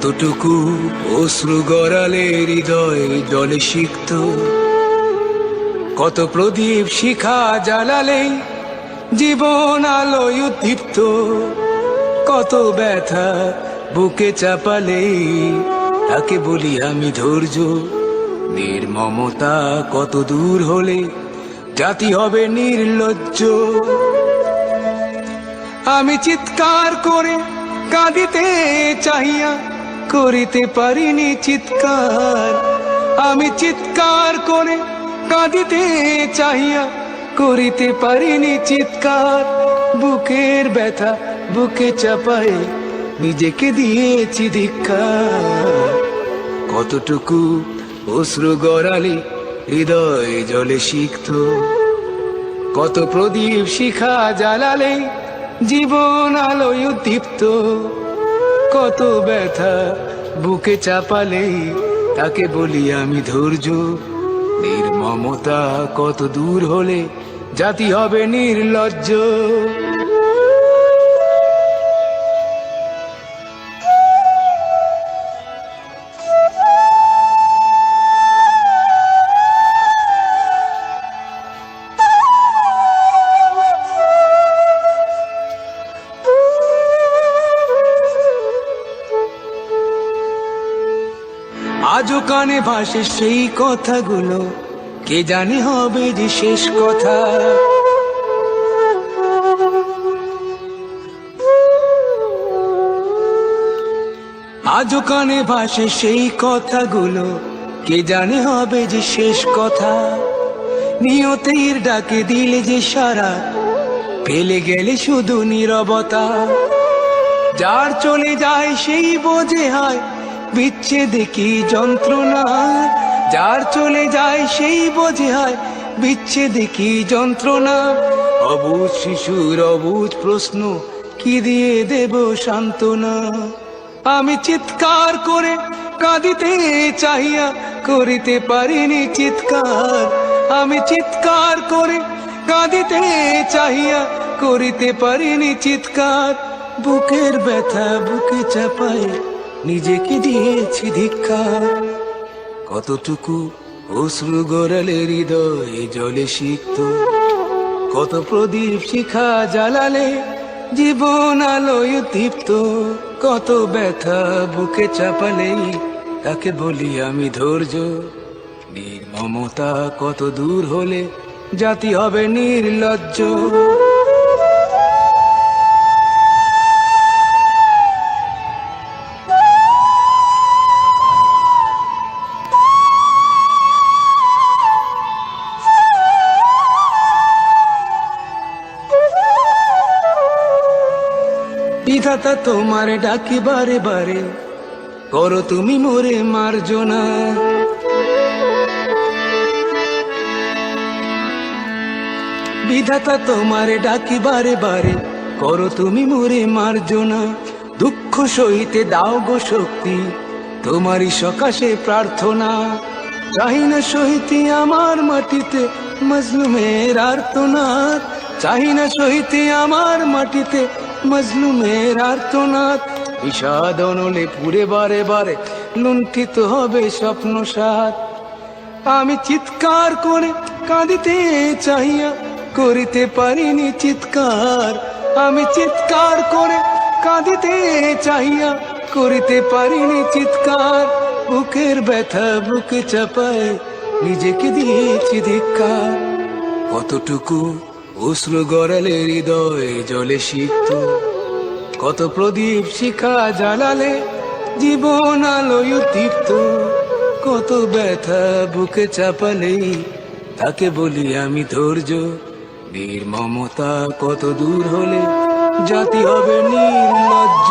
কতটুকু অশ্রু গড়ালে হৃদয় জলে সিক্ত, কত প্রদীপ শিখা জ্বালালে জীবন আলোয় উদ্দীপ্ত, কত ব্যথা বুকে চাপালে তাকে বলি আমি ধৈর্য। নির্মমতা কত দূর হলে জাতি হবে নির্লজ্জ। আমি চিৎকার করে কাঁদিতে চাহিয়া করিতে পারিনি চিৎকার, আমি চিৎকার করে কাঁদিতে চাহিয়া করিতে পারিনি চিৎকার। বুকের ব্যথা বুকে চাপায় নিজেকে দিয়েছি ধিক্কার। কতটুকু অশ্রু গড়ালে হৃদয় জলে সিক্ত, কত প্রদীপ শিখা জ্বালালে জীবন আলোয় উদ্দীপ্ত, কত ব্যথা বুকে চাপালে তাকে বলি আমি ধৈর্য। নির্মমতা কত দূর হলে জাতি হবে নির্লজ্জ। আজও কানে ভাসে সেই কথাগুলো, কে জানে হবে যে শেষ কথা। আজও কানে ভাসে সেই কথাগুলো, কে জানে হবে যে শেষ কথা। নিয়তির ডাকে দিলে যে সারা, ফেলে গেলে শুধু নীরবতা। যার চলে যায় সেই বোঝে হয় বিচ্ছেদে কি যন্ত্রণা, যার চলে যায় সেই বোঝে হয় বিচ্ছেদে কি যন্ত্রণা। অবুঝ শিশুর অবুঝ প্রশ্ন, কি দিয়ে দেব সান্ত্বনা। আমি চিৎকার করে কাঁদিতে চাহিয়া করিতে পারিনি চিৎকার, আমি চিৎকার করে কাঁদিতে চাহিয়া করিতে পারিনি চিৎকার। বুকের ব্যথা বুকে চাপায় নিজেকে দিয়েছি ধিক্কার। কতটুকু অশ্রু গড়ালে হৃদয় জলে সিক্ত, কত প্রদীপ শিখা জ্বালালে জীবন আলোয় উদ্দীপ্ত, কত ব্যথা বুকে চাপালে তাকে বলি আমি ধৈর্য। নির্মমতা কত দূর হলে জাতি হবে নির্লজ্জ। বিধাতা তোমার ডাকি বারে বারে, করো তুমি মোরে মার্জনা। বিধাতা তোমার ডাকি বারে বারে, করো তুমি মোরে মার্জনা। দুঃখ সহিতে দাও গো শক্তি, তোমারই সকাশে প্রার্থনা। চাহি না সহিতে আমার মাটিতে মজলুমের আর্তনাদ, চাহি না সহিতে আমার মাটিতে মজলুমের আর্তনাদ। বিষাদ অনলে পুরে বারে বারে লুণ্ঠিত হবে স্বপ্ন সাথ। আমি চিৎকার করে কাঁদিতে চাহিয়া করিতে পারিনি চিৎকার, আমি চিৎকার করে কাঁদিতে চাহিয়া করিতে পারিনি চিৎকার। বুকের ব্যথা বুকে চাপায় নিজেকে দিয়েছি ধিক্কার। কতটুকু অশ্রু গড়ালে হৃদয় জলে সিক্ত, কত প্রদীপ শিখা জ্বালালে জীবন আলোয় উদ্দীপ্ত, কত ব্যথা বুকে চাপালে তাকে বলি আমি ধৈর্য। নির্মমতা কত দূর হলে জাতি হবে নির্লজ্জ।